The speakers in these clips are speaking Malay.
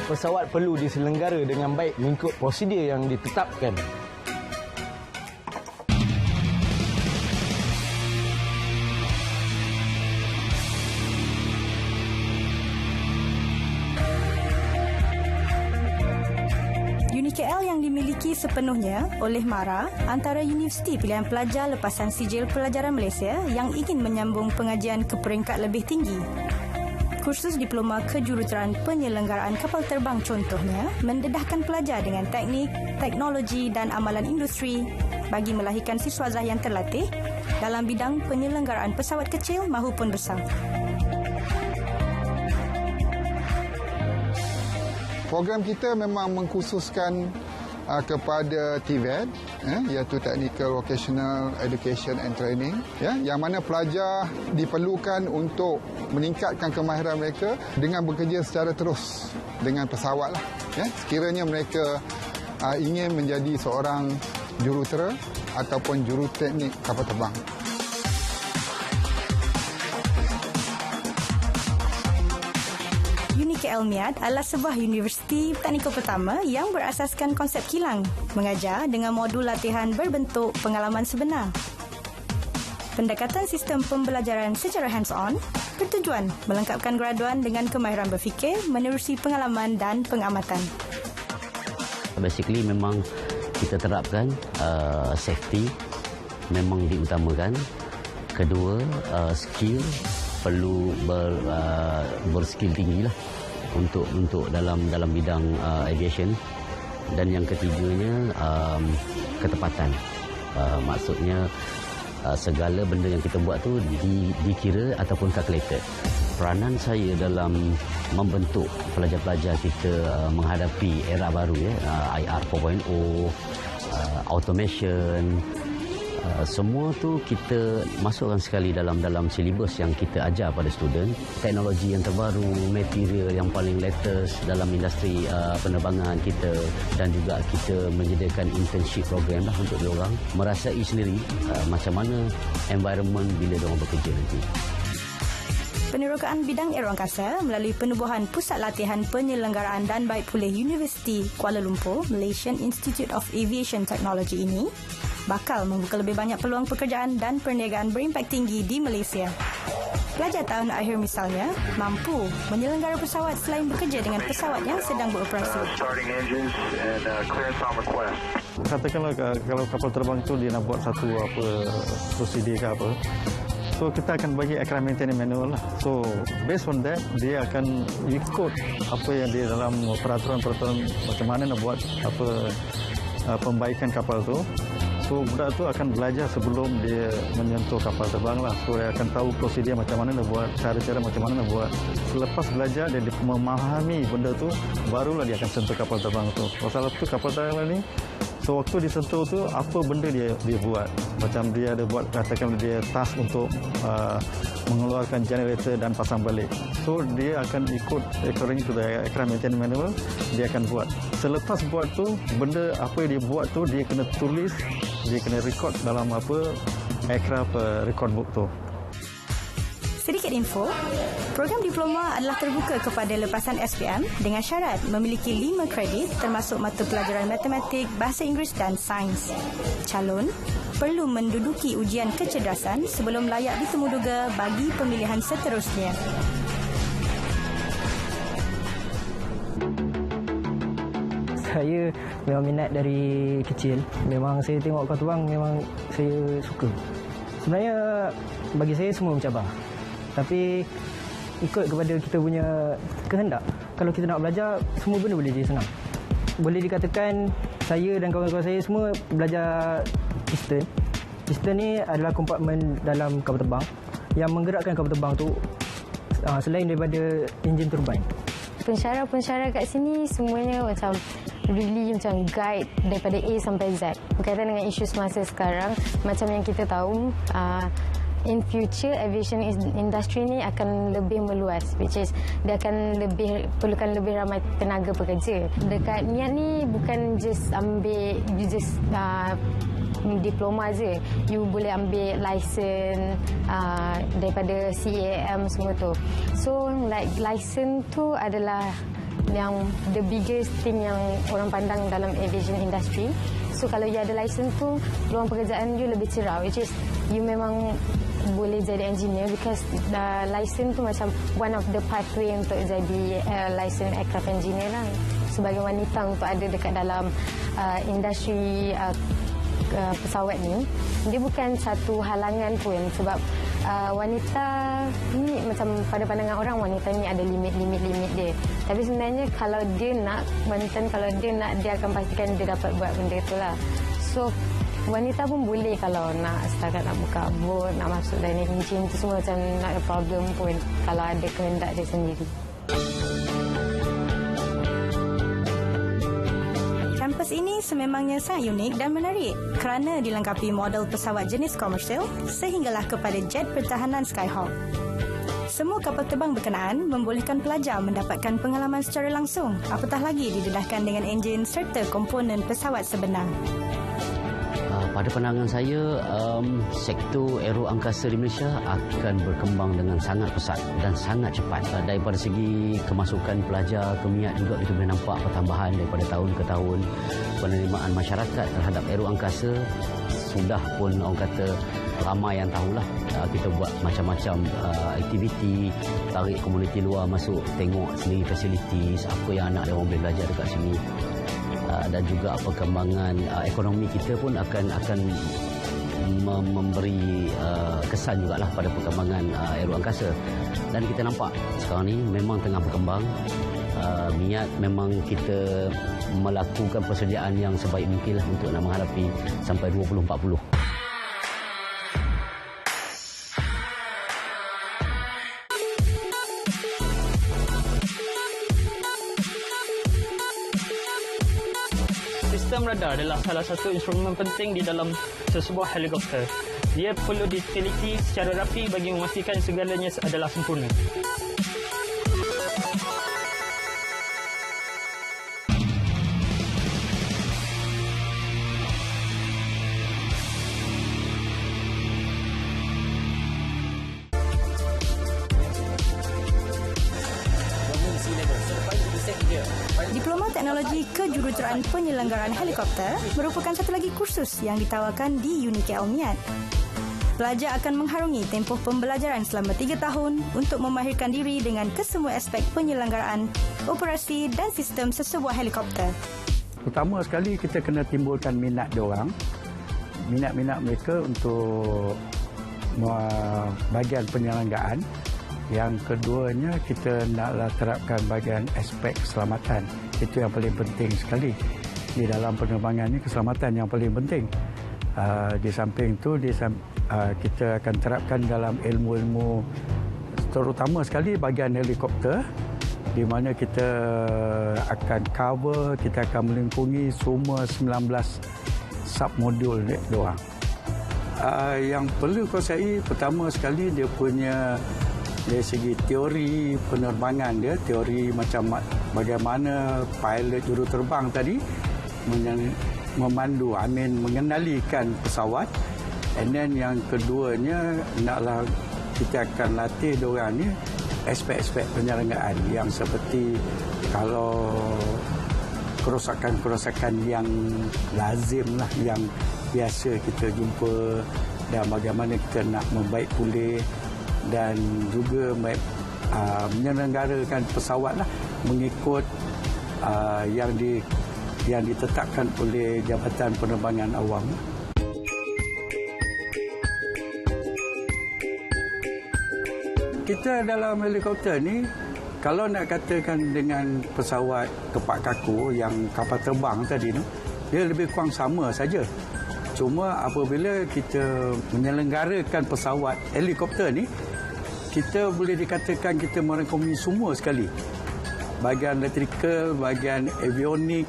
pesawat perlu diselenggara dengan baik mengikut prosedur yang ditetapkan. UniKL yang dimiliki sepenuhnya oleh MARA antara universiti pilihan pelajar lepasan sijil pelajaran Malaysia yang ingin menyambung pengajian ke peringkat lebih tinggi. Kursus diploma kejuruteraan penyelenggaraan kapal terbang contohnya mendedahkan pelajar dengan teknik, teknologi dan amalan industri bagi melahirkan siswazah yang terlatih dalam bidang penyelenggaraan pesawat kecil maupun besar. Program kita memang mengkhususkan kepada TVET, iaitu Technical Vocational Education and Training, yang mana pelajar diperlukan untuk meningkatkan kemahiran mereka dengan bekerja secara terus dengan pesawat lah. Sekiranya mereka ingin menjadi seorang jurutera ataupun juruteknik kapal terbang. UniKL MIAT adalah sebuah universiti teknikal pertama yang berasaskan konsep kilang, mengajar dengan modul latihan berbentuk pengalaman sebenar. Pendekatan sistem pembelajaran secara hands-on bertujuan melengkapkan graduan dengan kemahiran berfikir menerusi pengalaman dan pengamatan. Basically memang kita terapkan safety memang diutamakan. Kedua, skill perlu berskill tinggi lah untuk dalam bidang aviation. Dan yang ketiganya ketepatan. Maksudnya segala benda yang kita buat tu dikira ataupun calculated. Peranan saya dalam membentuk pelajar-pelajar kita menghadapi era baru IR 4.0, automation, semua tu kita masukkan sekali dalam silibus yang kita ajar pada student. Teknologi yang terbaru, material yang paling latest dalam industri penerbangan kita, dan juga kita menyediakan internship program lah untuk diorang merasai sendiri macam mana environment bila diorang bekerja nanti. Penerokaan bidang aeroangkasa melalui penubuhan Pusat Latihan Penyelenggaraan dan Baik Pulih Universiti Kuala Lumpur Malaysian Institute of Aviation Technology ini bakal membuka lebih banyak peluang pekerjaan dan perniagaan berimpak tinggi di Malaysia. Pelajar tahun akhir misalnya mampu menyelenggara pesawat selain bekerja dengan pesawat yang sedang beroperasi. Katakanlah kalau kapal terbang tu dia nak buat satu prosedur ke apa, so kita akan bagi aircraft maintenance manual lah. So based on that, dia akan ikut apa yang dia dalam peraturan-peraturan macam mana nak buat pembaikan kapal tu. So budak tu akan belajar sebelum dia menyentuh kapal terbang lah. So dia akan tahu prosedur macam mana nak buat, cara-cara macam mana nak buat. Selepas belajar dia memahami benda tu, barulah dia akan sentuh kapal terbang tu. Pasal tu kapal terbang ni, so waktu disentuh tu apa benda dia buat. Macam dia ada buat, katakan dia task untuk mengeluarkan generator dan pasang balik. So dia akan ikut according to the aircraft maintenance manual, dia akan buat. Selepas buat tu, benda apa yang dia buat tu dia kena tulis, dia kena record dalam aircraft record book tu. Sedikit info, program diploma adalah terbuka kepada lepasan SPM dengan syarat memiliki 5 kredit termasuk mata pelajaran matematik, bahasa Inggeris dan sains. Calon perlu menduduki ujian kecerdasan sebelum layak ditemuduga bagi pemilihan seterusnya. Saya memang minat dari kecil. Memang saya tengok kapal terbang, memang saya suka. Sebenarnya bagi saya semua mencabar. Tapi ikut kepada kita punya kehendak. Kalau kita nak belajar, semua benda boleh jadi senang. Boleh dikatakan saya dan kawan-kawan saya semua belajar piston. Piston ni adalah kompartmen dalam kapal terbang yang menggerakkan kapal terbang tu selain daripada enjin turbin. Pensyarah-pensyarah kat sini semuanya macam really macam guide daripada A sampai Z. Berkaitan dengan isu semasa sekarang, macam yang kita tahu, in future aviation industry ni akan lebih meluas, which is dia akan perlukan lebih ramai tenaga pekerja. Dekat MIAT ni bukan just ambil diploma je, you boleh ambil license daripada CAAM semua tu. So like license tu adalah yang the biggest thing yang orang pandang dalam aviation industry. So kalau you ada license tu, peluang pekerjaan you lebih cerah, which is you memang boleh jadi engineer because license tu macam one of the pathway untuk jadi license aircraft engineer lah. Sebagai wanita untuk ada dekat dalam industri pesawat ni, dia bukan satu halangan pun sebab wanita ni macam pada pandangan orang wanita ni ada limit dia. Tapi sebenarnya kalau dia nak, dia akan pastikan dia dapat buat benda tu lah. So wanita pun boleh kalau nak setakat nak buka bot, nak masuk dalam enjin tu semua macam not a problem pun kalau ada kehendak dia sendiri. Kampus ini sememangnya sangat unik dan menarik kerana dilengkapi model pesawat jenis komersial sehinggalah kepada jet pertahanan Skyhawk. Semua kapal terbang berkenaan membolehkan pelajar mendapatkan pengalaman secara langsung, apatah lagi didedahkan dengan enjin serta komponen pesawat sebenar. Pada pandangan saya, sektor aero angkasa di Malaysia akan berkembang dengan sangat pesat dan sangat cepat. Daripada segi kemasukan pelajar, keminat juga kita boleh nampak pertambahan daripada tahun ke tahun. Penerimaan masyarakat terhadap aero angkasa sudah pun orang kata ramai yang tahulah. Kita buat macam-macam aktiviti, tarik komuniti luar masuk, tengok sendiri facilities, apa yang anak dia orang boleh belajar dekat sini. Dan juga perkembangan ekonomi kita pun akan memberi kesan jugalah pada perkembangan aero angkasa. Dan kita nampak sekarang ni memang tengah berkembang. Niat memang kita melakukan persediaan yang sebaik mungkin lah untuk nak menghadapi sampai 2040. Sistem radar adalah salah satu instrumen penting di dalam sesebuah helikopter. Dia perlu diteliti secara rapi bagi memastikan segalanya adalah sempurna. Diploma Teknologi Kejuruteraan Penyelenggaraan Helikopter merupakan satu lagi kursus yang ditawarkan di UniKL Miat. Pelajar akan mengharungi tempoh pembelajaran selama 3 tahun untuk memahirkan diri dengan kesemua aspek penyelenggaraan, operasi dan sistem sesebuah helikopter. Pertama sekali kita kena timbulkan minat diorang, minat mereka untuk bahagian penyelenggaraan. Yang keduanya kita naklah terapkan bahagian aspek keselamatan. Itu yang paling penting sekali. Di dalam penerbangan ini keselamatan yang paling penting. Di samping itu kita akan terapkan dalam ilmu-ilmu terutama sekali bahagian helikopter di mana kita akan cover, kita akan melingkungi semua 19 submodul diorang. Yang perlu kuasai pertama sekali dia punya dari segi teori penerbangan dia, teori macam bagaimana pilot juruterbang tadi mengendalikan pesawat. And then yang keduanya naklah kita akan latih diorang ni aspek-aspek penyelenggaraan yang seperti kalau kerosakan-kerosakan yang lazim lah, yang biasa kita jumpa dan bagaimana kita nak membaik pulih dan juga menyelenggarakan pesawat lah mengikut yang ditetapkan oleh Jabatan Penerbangan Awam. Kita dalam helikopter ni kalau nak katakan dengan pesawat kepak kaku yang kapal terbang tadi tu, dia lebih kurang sama saja. Cuma apabila kita menyelenggarakan pesawat helikopter ni, kita boleh dikatakan kita merangkumi semua sekali. Bahagian elektrikal, bahagian avionik,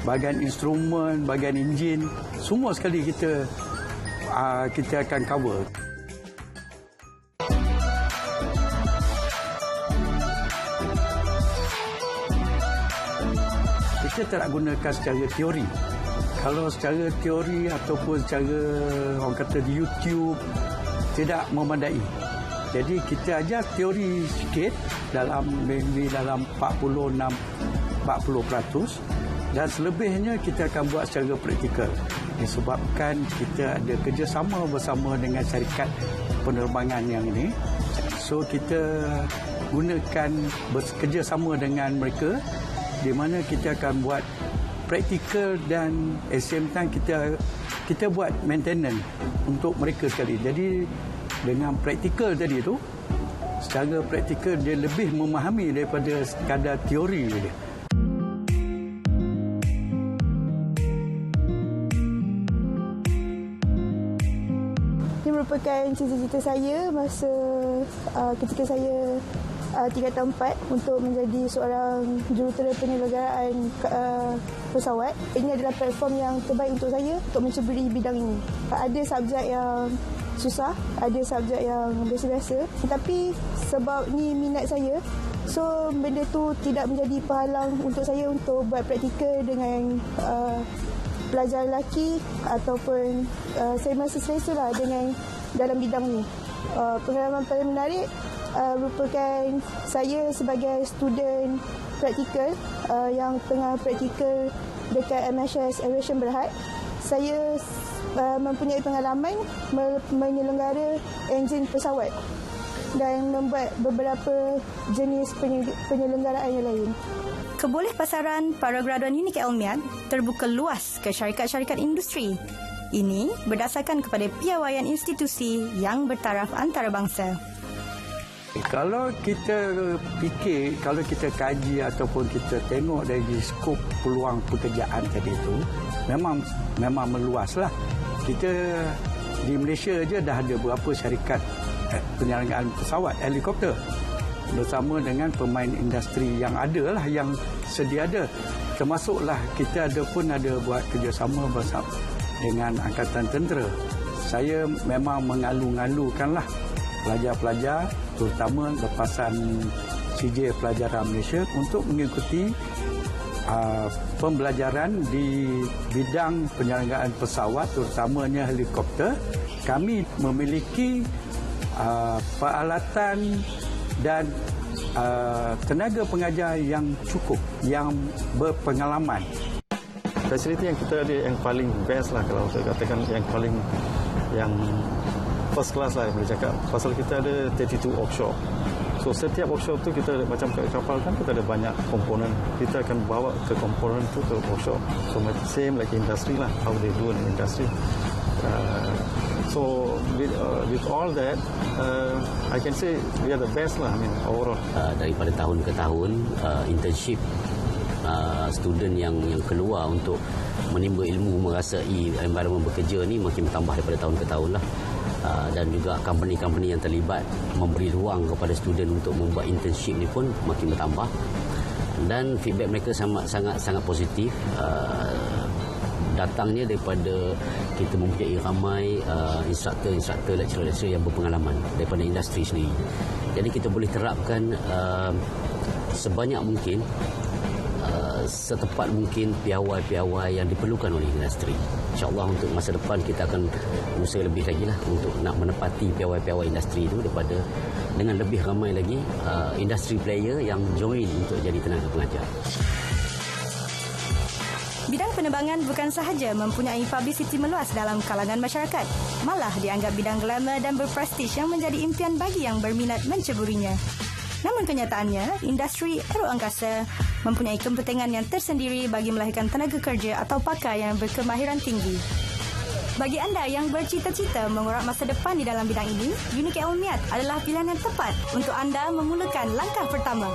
bahagian instrumen, bahagian enjin, semua sekali kita akan cover. Kita tak gunakan secara teori. Kalau secara teori ataupun secara orang kata di YouTube tidak memadai. Jadi kita ajar teori sikit dalam maybe dalam 40% dan selebihnya kita akan buat secara praktikal. Disebabkan kita ada kerjasama bersama dengan syarikat penerbangan yang ini. So kita gunakan bekerjasama dengan mereka di mana kita akan buat praktikal dan at the same time kita buat maintenance untuk mereka sekali. Jadi dengan praktikal tadi tu, secara praktikal dia lebih memahami daripada sekadar teori dia. Ini merupakan cita-cita saya masa ketika saya tingkat 4 untuk menjadi seorang jurutera penyelenggaraan pesawat. Ini adalah platform yang terbaik untuk saya untuk menceburi bidang ini. Ada subjek yang susah, ada subjek yang biasa-biasa, tetapi sebab ni minat saya, so benda tu tidak menjadi penghalang untuk saya untuk buat praktikal dengan pelajar lelaki ataupun saya masih selesa lah dengan dalam bidang ni. Pengalaman paling menarik merupakan saya sebagai student praktikal yang tengah praktikal dekat MHS Aviation Berhad. Saya mempunyai pengalaman menyelenggara enjin pesawat dan membuat beberapa jenis penyelenggaraan yang lain. Kebolehpasaran para graduan UNIKEL Elmiat terbuka luas ke syarikat-syarikat industri. Ini berdasarkan kepada piawaian institusi yang bertaraf antarabangsa. Kalau kita fikir, kalau kita kaji ataupun kita tengok dari skop peluang pekerjaan tadi itu, memang meluaslah. Kita di Malaysia aja dah ada berapa syarikat penyelenggaraan pesawat helikopter bersama dengan pemain industri yang ada lah, yang sedia ada. Termasuklah kita ada buat kerjasama bersama dengan Angkatan Tentera. Saya memang mengalu-ngalukanlah pelajar-pelajar, terutama lepasan CJ Pelajaran Malaysia untuk mengikuti pembelajaran di bidang penyelenggaraan pesawat, terutamanya helikopter. Kami memiliki peralatan dan tenaga pengajar yang cukup, yang berpengalaman. Fasiliti yang kita ada yang paling best lah, kalau saya katakan yang first class lah boleh cakap. Pasal kita ada 32 offshore. So setiap offshore tu kita ada, macam kapal kan kita ada banyak komponen. Kita akan bawa ke komponen tu ke offshore. So same like industry lah, how they do in industry. So with all that, I can say we are the best lah. I mean overall. Daripada tahun ke tahun, internship student yang keluar untuk menimba ilmu, merasai environment bekerja ni makin bertambah daripada tahun ke tahun lah. Dan juga company-company yang terlibat memberi ruang kepada student untuk membuat internship ni pun makin bertambah. Dan feedback mereka sangat positif. Datangnya daripada kita mempunyai ramai instruktor, lecturer yang berpengalaman daripada industri sendiri. Jadi kita boleh terapkan sebanyak mungkin, setepat mungkin piawai-piawai yang diperlukan oleh industri. InsyaAllah untuk masa depan kita akan berusaha lebih lagi lah untuk nak menepati piawai-piawai industri itu dengan lebih ramai lagi industri player yang join untuk jadi tenaga pengajar. Bidang penerbangan bukan sahaja mempunyai publicity meluas dalam kalangan masyarakat, malah dianggap bidang glamour dan berprestij yang menjadi impian bagi yang berminat menceburinya. Namun kenyataannya, industri aeroangkasa mempunyai kepentingan yang tersendiri bagi melahirkan tenaga kerja atau pakar yang berkemahiran tinggi. Bagi anda yang bercita-cita mengurat masa depan di dalam bidang ini, UNIKEL Elmiat adalah pilihan yang tepat untuk anda memulakan langkah pertama.